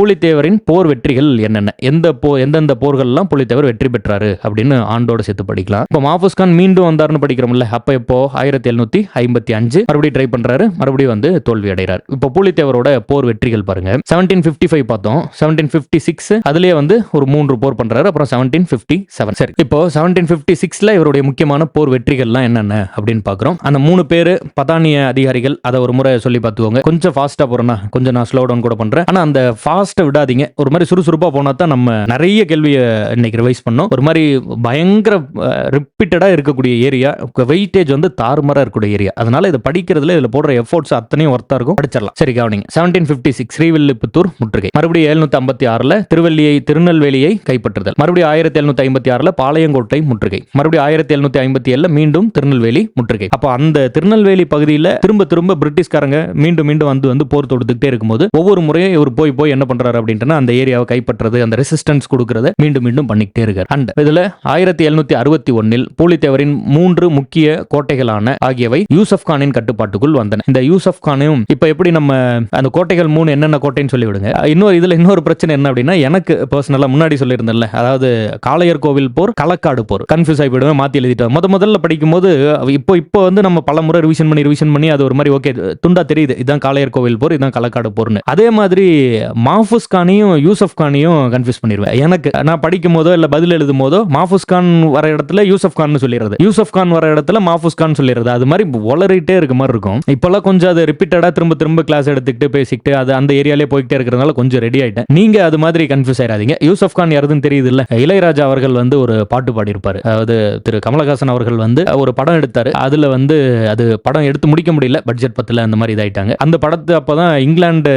பூலித்தேவரின் போர் வெற்றிகள் என்னென்ன, எந்தெந்த போர்கள்லாம் பூலித்தேவர் வெற்றி பெற்றாரு அப்படின்னு ஆண்டோட சேர்த்து படிக்கலாம். இப்போ மாஃபூஸ் கான் மீண்டும் வந்தாருன்னு படிக்கிறோம்ல, அப்ப எப்போ 1755 மறுபடியும் ட்ரை பண்றாரு, மறுபடியும் வந்து தோல்வி அடைகிறார். இப்போ பூலித்தேவரோட போர் வெற்றிகள் பாருங்க. 1755 பார்த்தோம், 1756 அதுலயே வந்து ஒரு 3 போர் பண்றாரு, அப்புறம் 1757. சரி, இப்போ 1756ல இவருடைய முக்கியமான போர் வெற்றிகள்லாம் என்னென்ன அப்படின்னு பாக்குறோம். அந்த 3 பேரு பதானிய அதிகாரிகள், அதை ஒரு முறை சொல்லி பார்த்துக்கோங்க. கொஞ்சம் ஃபாஸ்டா போறேன்னா கொஞ்சம் நான் ஸ்லோ டவுன் கூட பண்றேன், ஆனா அந்த ஃபாஸ்ட்டை விடாதீங்க. ஒரு மாதிரி சுறுசுறுப்பா போனா தான் நம்ம நிறைய கேள்வியை இன்னைக்கு ரிவைஸ் பண்ணோம். ஒரு மாதிரி பயங்கர ரிப்பீட்டடா இருக்கக்கூடிய ஏரியா, வெயிட்டேஜ் வந்து தாறுமாறா இருக்கக்கூடிய ஏரியா. அதனால இதை படிக்கிறதுல இதுல போடுற எஃபோர்ட்ஸ் அத்தனையும் ஒர்த்தா இருக்கும், படிச்சிடலாம். சரி கவனிங்க. 1756 ஸ்ரீவில்லிபுத்தூர் முற்றுகை. மறுபடியும் 1756ல திருநெல்வேலியை கைப்பற்றுதல். மறுபடியும் 1756ல பாளையங்கோட்டை முற்றுகை. மறுபடியும் 1757ல மீண்டும் திருநெல்வேலி முற்றுகை. அப்போ அந்த திருநெல்வேலி பகுதியில் திரும்ப திரும்ப பிரிட்டிஷ்காரங்க மீண்டும் மீண்டும் வந்து போர் தொடுத்துக்கிட்டே இருக்கும்போது ஒவ்வொரு முறையும் இவர் போய் என்ன பண்றாரு அப்படின்ட்டு அந்த ஏரியாவை கைப்பற்றது, அந்த ரெசிஸ்டன்ஸ் கொடுக்கறத மீண்டும் மீண்டும் பண்ணிக்கிட்டே இருக்காரு. அண்ட் இதுல 1761 பூலித்தேவரின் 3 முக்கிய கோட்டைகளான ஆகியவை யூசப் கானின் கட்டுப்பாட்டுக்குள் வந்தன. இந்த யூசப் கானையும் இப்ப எப்படி நம்ம அந்த கோட்டைகள் 3 என்னென்ன கோட்டைன்னு சொல்லி விடுங்க. இன்னொரு பிரச்சனை என்ன அப்படின்னா, எனக்கு பர்சனலா முன்னாடி சொல்லியிருந்தேன்ல, அதாவது காளையர் கோவில் போர், களக்காடு போர் கன்ஃபியூஸ் ஆகி போயிடுவேன், மாத்தி எழுதிட்டு முதல்ல படிக்கும் போது இப்போ வந்து நம்ம பல முறை ரிவிஷன் பண்ணி அது ஒரு மாதிரி ஓகே துண்டா தெரியுது, இதான் காளையர் கோவில் போர், இதான் களக்காடு போர்னு. அதே மாதிரி மாஃபூஸ் கானையும் யூசப் கானையும் கன்ஃபியூஸ் பண்ணிடுவேன். எனக்கு நான் படிக்கும் போதோ இல்ல பதில் எழுதும் போதோ மாஃபூஸ் கான் வர இடத்துல யூசப் கான் சொல்லிடுறது, யூசப் கான் வர இடத்துல மாஃபூஸ் கான் சொல்லிடுறது, அது மாதிரி வளரிட்டே இருக்க மாதிரி இருக்கும். இப்பெல்லாம் கொஞ்சம் அது ரிப்பீட்டடா திரும்ப கிளாஸ் எடுத்துக்கிட்டு பேசிக்கிட்டு அது அந்த ஏரியாலே போய்கிட்டே இருக்கிறதுனால கொஞ்சம் ரெடி ஆயிட்டேன். நீங்க அது மாதிரி கன்ஃபியூஸ் ஆயிடாதீங்க. யூசப் கான் யாருன்னு தெரியுது இல்ல, இளையராஜா அவர்கள் வந்து ஒரு பாட்டு பாடியிருப்பாரு. அதாவது திரு கமலஹாசன் அவர்கள் வந்து ஒரு படம் எடுத்தாரு, அதுல வந்து அது படம் எடுத்து முடிக்க முடியல, பட்ஜெட் பத்தல, அந்த மாதிரி இதாயிட்டாங்க. அந்த படத்து அப்பதான் இங்கிலாந்து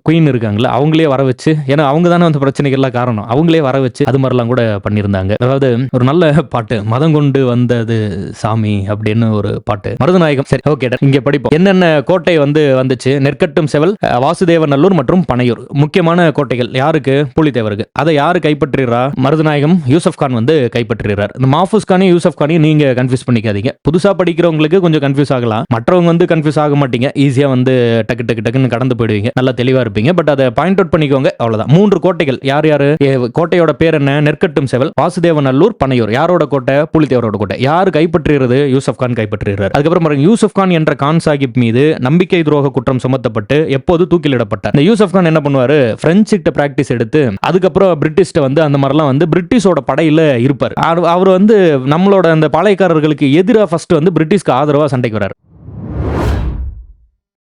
குயின் இருக்காங்களா, அவங்களே வர வச்சு, ஏன்னா அவங்க தானே அந்த பிரச்சனைகள்லாம் காரணம், அவங்களே வர வச்சு அது மாதிரிலாம் கூட பண்ணியிருந்தாங்க. அதாவது ஒரு நல்ல பாட்டு, மதம் கொண்டு வந்தது சாமி அப்படின்னு ஒரு பாட்டு, மருதநாயகம். சரி ஓகே, இங்க படிப்போம். என்னென்ன கோட்டை வந்துச்சு. நெற்கட்டும் செவல், வாசுதேவநல்லூர் மற்றும் பனையூர் முக்கியமான கோட்டைகள் யாருக்கு? பூலித்தேவருக்கு. அதை யாரு கைப்பற்றுறா? மருதநாயகம் யூசப் கான் வந்து கைப்பற்றுறார். இந்த மாஃபூஸ் கானையும் யூசப் கானையும் நீங்க கன்ஃபியூஸ் பண்ணிக்காதீங்க. புதுசா படிக்கிறவங்களுக்கு கொஞ்சம் கன்ஃபியூஸ் ஆகலாம், மற்றவங்க வந்து கன்ஃபியூஸ் ஆக மாட்டீங்க, ஈஸியா வந்து டக்குன்னு கடந்து போயிடுவீங்க, நல்லா தெளிவா இருப்பீங்க. பட் அதை பாயிண்ட் அவுட் பண்ணிக்கோங்க, அவ்வளவுதான். 3 கோட்டைகள் யாரு? கோட்டையோட பேர் என்ன? நெற்கட்டும் செவல், வாசுதேவநல்லூர், பனையூர். யாரோட கோட்டை? பூலித்தேவரோட கோட்டை. யாரு கைப்பற்றுகிறது? யூசப் கான் கைப்பற்றுகிறார். அதுக்கப்புறம் யூசப் கான் என்ற கான் சாஹிப் மீது நம்பிக்கை துரோக குற்றம் சுமத்தப்பட்டு எப்போது தூக்கிலிடப்பட்டார். இந்த யூசப் கான் என்ன பண்ணுவாரு? பிரெஞ்சு கிட்ட பிராக்டிஸ் எடுத்து அதுக்கப்புறம் பிரிட்டிஷ்ட வந்து அந்த மாதிரிலாம் வந்து பிரிட்டிஷோட படையில இருப்பார். அவர் வந்து நம்மளோட அந்த பாளையக்காரர்களுக்கு எதிராக ஃபர்ஸ்ட் வந்து பிரிட்டிஷ்க்கு ஆதரவா சண்டைக்கு வராரு.